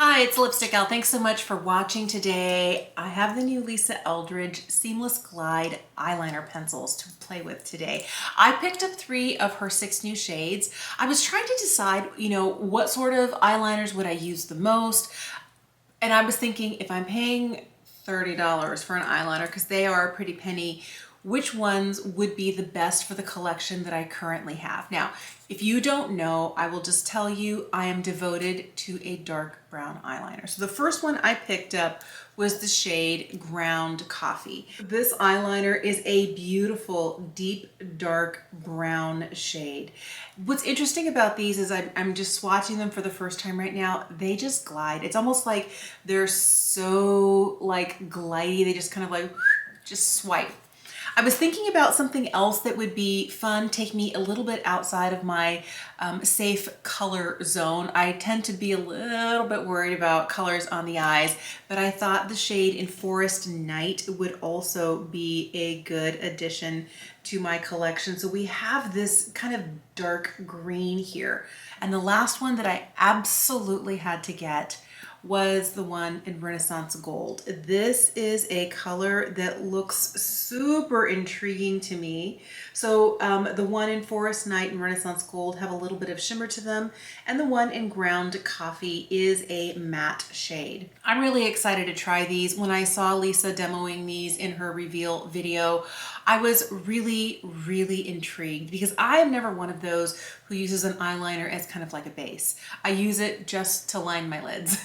Hi, it's Lipstick Elle. Thanks so much for watching today. I have the new Lisa Eldridge Seamless Glide eyeliner pencils to play with today. I picked up 3 of her 6 new shades. I was trying to decide, what sort of eyeliners would I use the most? And I was thinking, if I'm paying $30 for an eyeliner, because they are a pretty penny, which ones would be the best for the collection that I currently have. Now, if you don't know, I will just tell you I am devoted to a dark brown eyeliner. So the first one I picked up was the shade Ground Coffee. This eyeliner is a beautiful, deep, dark brown shade. What's interesting about these is I'm just swatching them for the first time right now. They just glide. It's almost like they're so glidey. They just kind of just swipe. I was thinking about something else that would be fun, take me a little bit outside of my safe color zone. I tend to be a little bit worried about colors on the eyes, but I thought the shade in Forest Night would also be a good addition to my collection. So we have this kind of dark green here. And the last one that I absolutely had to get was the one in Renaissance Gold. This is a color that looks super intriguing to me. So the one in Forest Night and Renaissance Gold have a little bit of shimmer to them, and the one in Ground Coffee is a matte shade. I'm really excited to try these. When I saw Lisa demoing these in her reveal video, I was really intrigued because I am never one of those who uses an eyeliner as kind of like a base. I use it just to line my lids.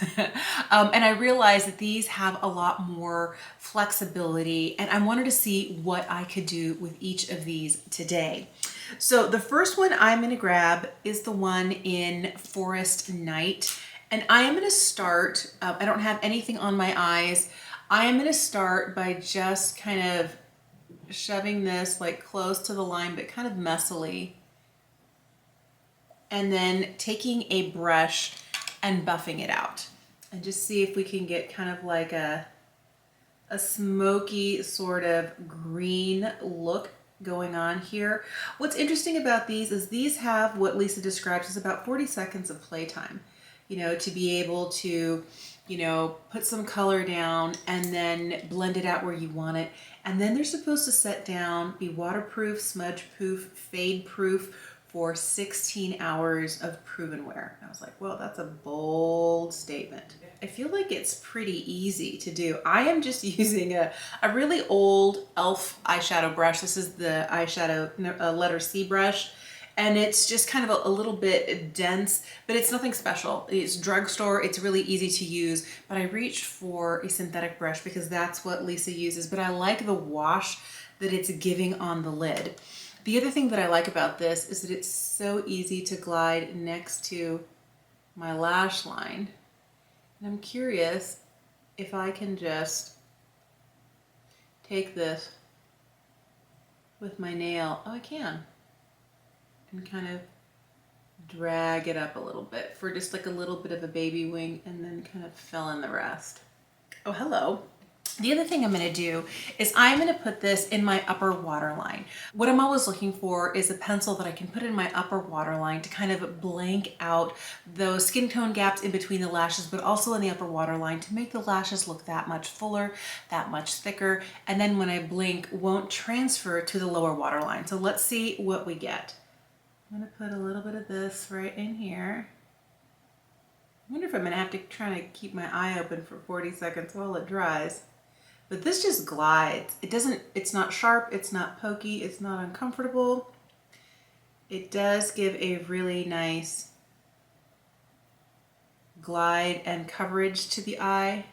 And I realized that these have a lot more flexibility, and I wanted to see what I could do with each of these today. So the first one I'm going to grab is the one in Forest Night, and I am going to start, I don't have anything on my eyes. I am going to start by just kind of shoving this close to the line, but kind of messily, and then taking a brush and buffing it out, and just see if we can get kind of like a smoky sort of green look going on here. What's interesting about these is these have what Lisa describes as about 40 seconds of playtime, to be able to put some color down and then blend it out where you want it. And then they're supposed to set down, be waterproof, smudge proof, fade proof for 16 hours of proven wear. And I was like, well, that's a bold statement. I feel like it's pretty easy to do. I am just using a really old e.l.f. eyeshadow brush. This is the eyeshadow letter C brush. And it's just kind of a little bit dense, but it's nothing special. It's drugstore, it's really easy to use, but I reached for a synthetic brush because that's what Lisa uses, but I like the wash that it's giving on the lid. The other thing that I like about this is that it's so easy to glide next to my lash line. And I'm curious if I can just take this with my nail. Oh, I can. And kind of drag it up a little bit for just a little bit of a baby wing, and then kind of fill in the rest. Oh, hello. The other thing I'm going to do is I'm going to put this in my upper waterline. What I'm always looking for is a pencil that I can put in my upper waterline to kind of blank out those skin tone gaps in between the lashes, but also in the upper waterline to make the lashes look that much fuller, that much thicker, and then when I blink won't transfer to the lower waterline. So let's see what we get. I'm going to put a little bit of this right in here. I wonder if I'm going to have to try to keep my eye open for 40 seconds while it dries. But this just glides. It's not sharp, it's not pokey, it's not uncomfortable. It does give a really nice glide and coverage to the eye.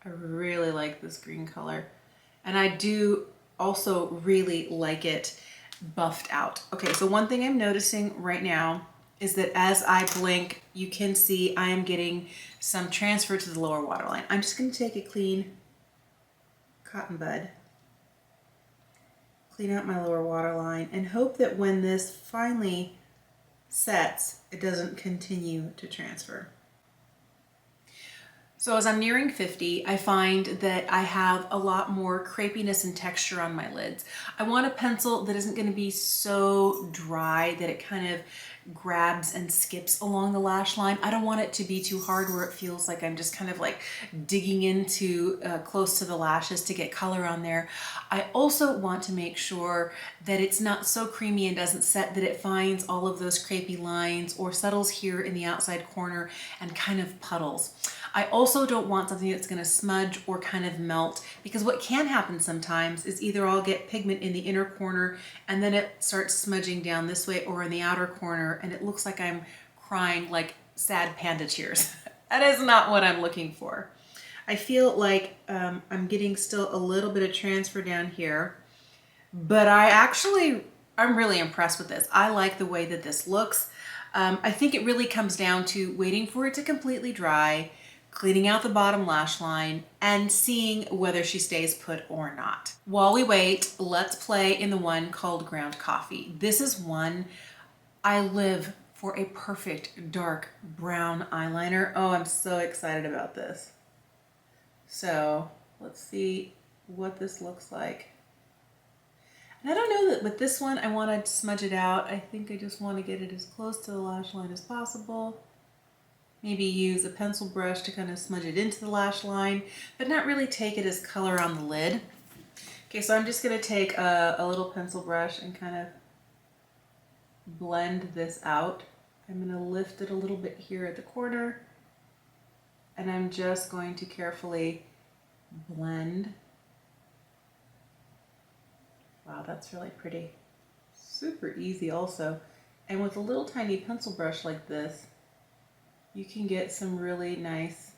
I really like this green color. And I do also really like it buffed out. Okay, so one thing I'm noticing right now is that as I blink, you can see I am getting some transfer to the lower waterline. I'm just going to take a clean cotton bud, clean out my lower waterline, and hope that when this finally sets, it doesn't continue to transfer. So as I'm nearing 50, I find that I have a lot more crepiness and texture on my lids. I want a pencil that isn't going to be so dry that it kind of grabs and skips along the lash line. I don't want it to be too hard where it feels like I'm just kind of like digging into close to the lashes to get color on there. I also want to make sure that it's not so creamy and doesn't set that it finds all of those crepey lines or settles here in the outside corner and kind of puddles. I also don't want something that's going to smudge or kind of melt, because what can happen sometimes is either I'll get pigment in the inner corner and then it starts smudging down this way, or in the outer corner and it looks like I'm crying like sad panda tears. That is not what I'm looking for. I feel like I'm getting still a little bit of transfer down here, but I'm really impressed with this. I like the way that this looks. I think it really comes down to waiting for it to completely dry, cleaning out the bottom lash line, and seeing whether she stays put or not. While we wait, let's play in the one called Ground Coffee. This is one I live for, a perfect dark brown eyeliner. Oh, I'm so excited about this. So let's see what this looks like. And I don't know that with this one I want to smudge it out. I think I just want to get it as close to the lash line as possible. Maybe use a pencil brush to kind of smudge it into the lash line, but not really take it as color on the lid. Okay, so I'm just going to take a little pencil brush and kind of blend this out. I'm going to lift it a little bit here at the corner, and I'm just going to carefully blend. Wow, that's really pretty. Super easy also. And with a little tiny pencil brush like this, you can get some really nice,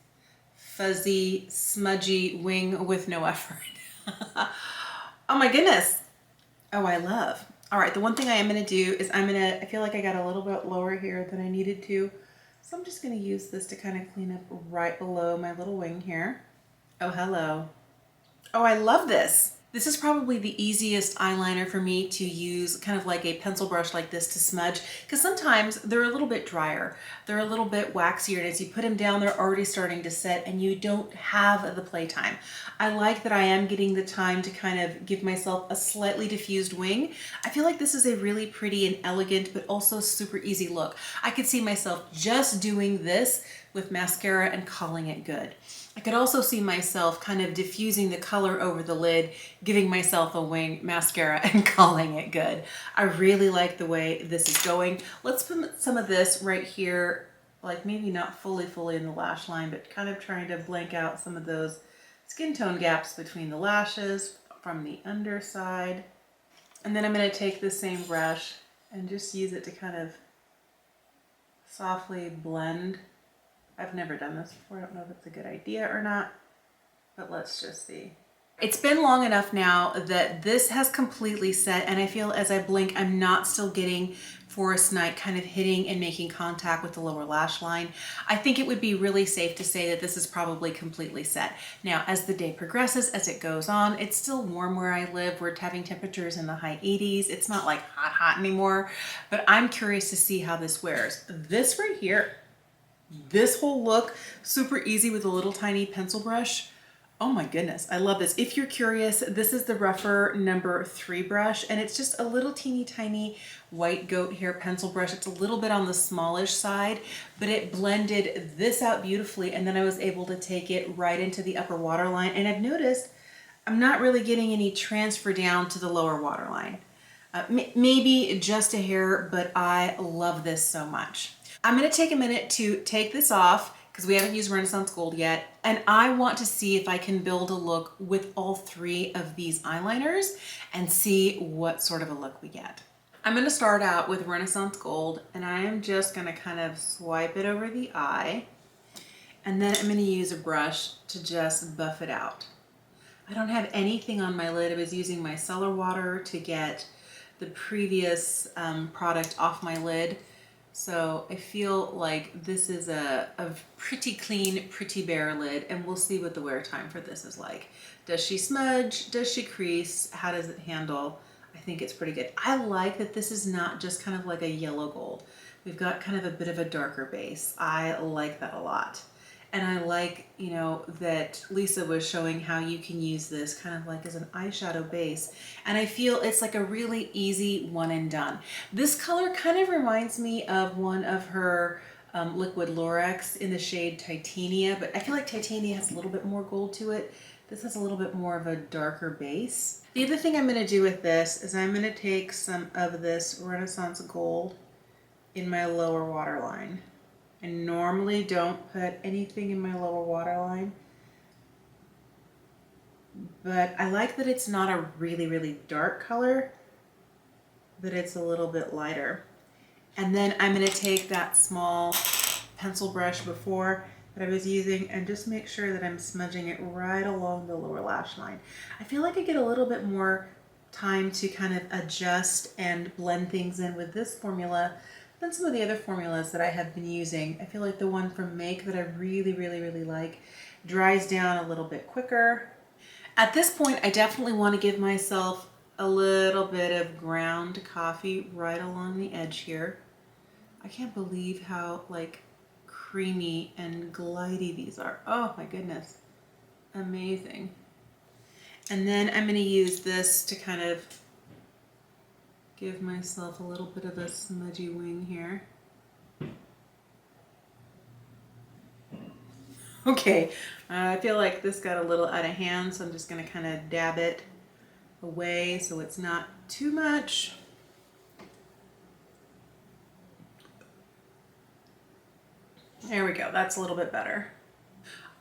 fuzzy, smudgy wing with no effort. Oh my goodness. Oh, I love. All right, the one thing I am gonna do is I feel like I got a little bit lower here than I needed to. So I'm just gonna use this to kind of clean up right below my little wing here. Oh, hello. Oh, I love this. This is probably the easiest eyeliner for me to use, kind of like a pencil brush like this to smudge, because sometimes they're a little bit drier. They're a little bit waxier, and as you put them down, they're already starting to set and you don't have the playtime. I like that I am getting the time to kind of give myself a slightly diffused wing. I feel like this is a really pretty and elegant, but also super easy look. I could see myself just doing this with mascara and calling it good. I could also see myself kind of diffusing the color over the lid, giving myself a wing, mascara, and calling it good. I really like the way this is going. Let's put some of this right here, like maybe not fully in the lash line, but kind of trying to blank out some of those skin tone gaps between the lashes from the underside. And then I'm going to take the same brush and just use it to kind of softly blend. I've never done this before. I don't know if it's a good idea or not, but let's just see. It's been long enough now that this has completely set, and I feel as I blink, I'm not still getting Forest Night kind of hitting and making contact with the lower lash line. I think it would be really safe to say that this is probably completely set. Now, as the day progresses, as it goes on, it's still warm where I live. We're having temperatures in the high 80s. It's not like hot anymore, but I'm curious to see how this wears. This right here, this whole look, super easy with a little tiny pencil brush. Oh my goodness, I love this. If you're curious, this is the rougher number 3 brush, and it's just a little teeny tiny white goat hair pencil brush. It's a little bit on the smallish side, but it blended this out beautifully, and then I was able to take it right into the upper waterline. And I've noticed I'm not really getting any transfer down to the lower waterline. Maybe just a hair, but I love this so much. I'm going to take a minute to take this off because we haven't used Renaissance Gold yet, and I want to see if I can build a look with all 3 of these eyeliners and see what sort of a look we get. I'm going to start out with Renaissance Gold, and I am just going to kind of swipe it over the eye, and then I'm going to use a brush to just buff it out. I don't have anything on my lid. I was using my cellar water to get the previous product off my lid. So I feel like this is a pretty clean, pretty bare lid, and we'll see what the wear time for this is like. Does she smudge? Does she crease? How does it handle? I think it's pretty good. I like that this is not just kind of like a yellow gold. We've got kind of a bit of a darker base. I like that a lot. And I like, you know, that Lisa was showing how you can use this kind of like as an eyeshadow base. And I feel it's like a really easy one and done. This color kind of reminds me of one of her liquid Lorex in the shade Titania, but I feel like Titania has a little bit more gold to it. This has a little bit more of a darker base. The other thing I'm going to do with this is I'm going to take some of this Renaissance Gold in my lower waterline. I normally don't put anything in my lower waterline, but I like that it's not a really, really dark color, but it's a little bit lighter. And then I'm going to take that small pencil brush before that I was using and just make sure that I'm smudging it right along the lower lash line. I feel like I get a little bit more time to kind of adjust and blend things in with this formula than some of the other formulas that I have been using. I feel like the one from Make that I really, really, really like dries down a little bit quicker. At this point, I definitely want to give myself a little bit of ground coffee right along the edge here. I can't believe how like creamy and glidey these are. Oh my goodness, amazing. And then I'm going to use this to kind of give myself a little bit of a smudgy wing here. Okay, I feel like this got a little out of hand, so I'm just going to kind of dab it away so it's not too much. There we go, that's a little bit better.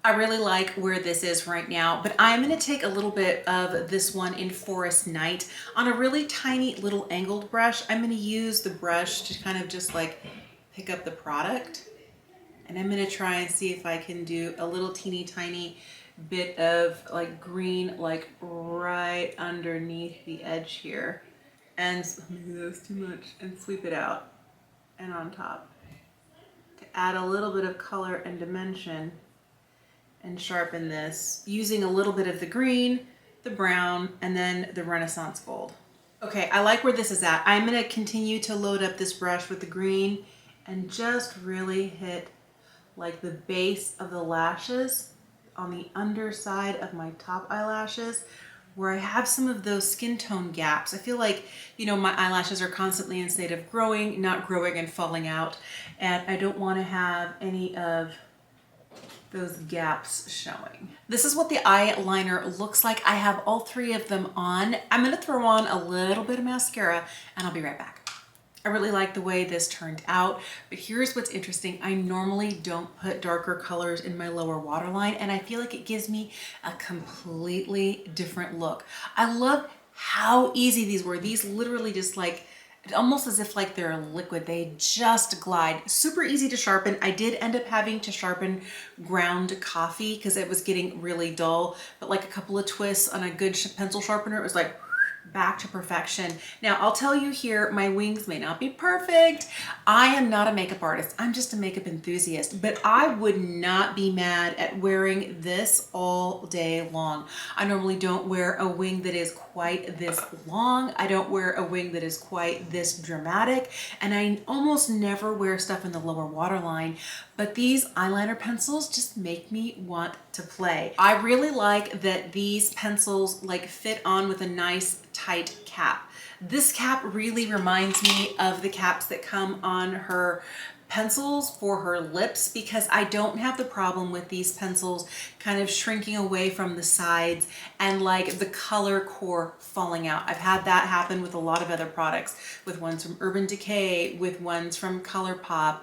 I really like where this is right now, but I'm going to take a little bit of this one in Forest Night on a really tiny little angled brush. I'm going to use the brush to kind of just like pick up the product, and I'm going to try and see if I can do a little teeny tiny bit of like green like right underneath the edge here, and maybe that's too much, and sweep it out and on top to add a little bit of color and dimension and sharpen this using a little bit of the green, the brown, and then the Renaissance Gold. Okay, I like where this is at. I'm going to continue to load up this brush with the green and just really hit like the base of the lashes on the underside of my top eyelashes where I have some of those skin tone gaps. I feel like, you know, my eyelashes are constantly in a state of growing, not growing and falling out, and I don't want to have any of those gaps showing. This is what the eyeliner looks like. I have all three of them on. I'm going to throw on a little bit of mascara and I'll be right back. I really like the way this turned out, but here's what's interesting. I normally don't put darker colors in my lower waterline, and I feel like it gives me a completely different look. I love how easy these were. These literally just like, almost as if like they're liquid. They just glide. Super easy to sharpen. I did end up having to sharpen ground coffee because it was getting really dull, but like a couple of twists on a good pencil sharpener, it was like back to perfection. Now I'll tell you here, my wings may not be perfect. I am not a makeup artist. I'm just a makeup enthusiast, but I would not be mad at wearing this all day long. I normally don't wear a wing that is quite this long. I don't wear a wing that is quite this dramatic, and I almost never wear stuff in the lower waterline, but these eyeliner pencils just make me want to play. I really like that these pencils like fit on with a nice tight cap. This cap really reminds me of the caps that come on her pencils for her lips, because I don't have the problem with these pencils kind of shrinking away from the sides and like the color core falling out. I've had that happen with a lot of other products, with ones from Urban Decay, with ones from ColourPop,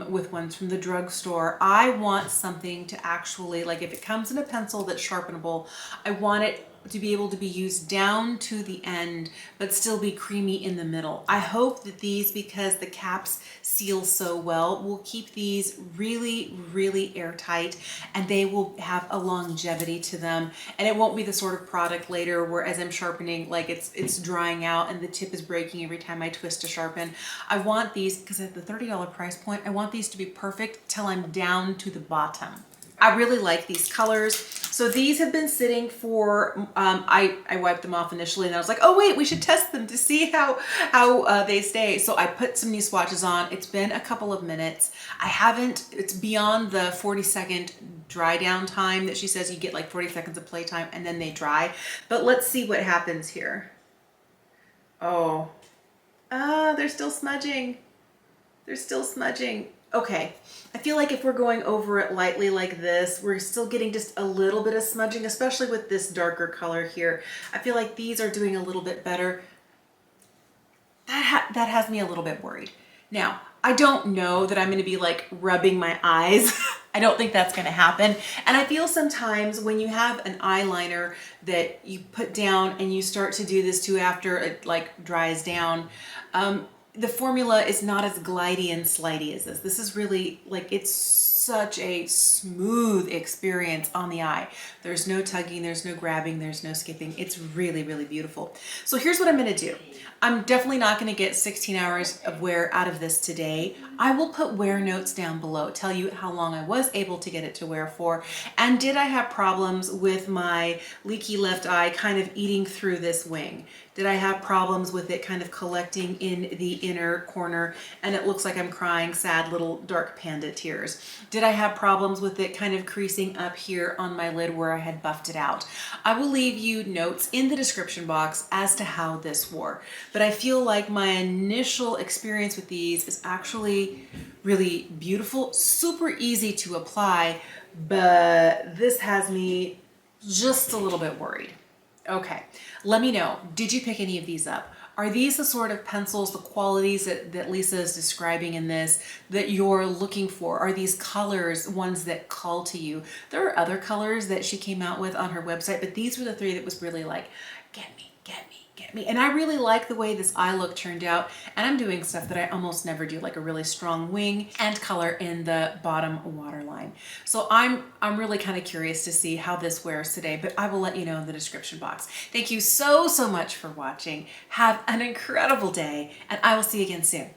with ones from the drugstore. I want something to actually, like if it comes in a pencil that's sharpenable, I want it to be able to be used down to the end, but still be creamy in the middle. I hope that these, because the caps seal so well, will keep these really, really airtight, and they will have a longevity to them. And it won't be the sort of product later where as I'm sharpening, like it's drying out and the tip is breaking every time I twist to sharpen. I want these, because at the $30 price point, I want these to be perfect till I'm down to the bottom. I really like these colors. So these have been sitting for, I wiped them off initially and I was like, oh wait, we should test them to see how they stay. So I put some new swatches on. It's been a couple of minutes. It's beyond the 40-second dry down time that she says you get like 40 seconds of playtime and then they dry. But let's see what happens here. Oh, they're still smudging. They're still smudging. Okay, I feel like if we're going over it lightly like this, we're still getting just a little bit of smudging, especially with this darker color here. I feel like these are doing a little bit better. That has me a little bit worried. Now, I don't know that I'm gonna be like rubbing my eyes. I don't think that's gonna happen. And I feel sometimes when you have an eyeliner that you put down and you start to do this too after it like dries down, the formula is not as glidey and slidey as this. This is really like, it's such a smooth experience on the eye. There's no tugging, there's no grabbing, there's no skipping. It's really, really beautiful. So here's what I'm gonna do. I'm definitely not gonna get 16 hours of wear out of this today. I will put wear notes down below, tell you how long I was able to get it to wear for, and did I have problems with my leaky left eye kind of eating through this wing? Did I have problems with it kind of collecting in the inner corner and it looks like I'm crying sad little dark panda tears? Did I have problems with it kind of creasing up here on my lid where I had buffed it out? I will leave you notes in the description box as to how this wore. But I feel like my initial experience with these is actually really beautiful, super easy to apply, but this has me just a little bit worried. Okay, let me know, did you pick any of these up? Are these the sort of pencils, the qualities that Lisa is describing in this that you're looking for? Are these colors ones that call to you? There are other colors that she came out with on her website, but these were the three that was really like, get me, get me, get me. And I really like the way this eye look turned out. And I'm doing stuff that I almost never do, like a really strong wing and color in the bottom waterline. So I'm really kind of curious to see how this wears today, but I will let you know in the description box. Thank you so much for watching. Have an incredible day, and I will see you again soon.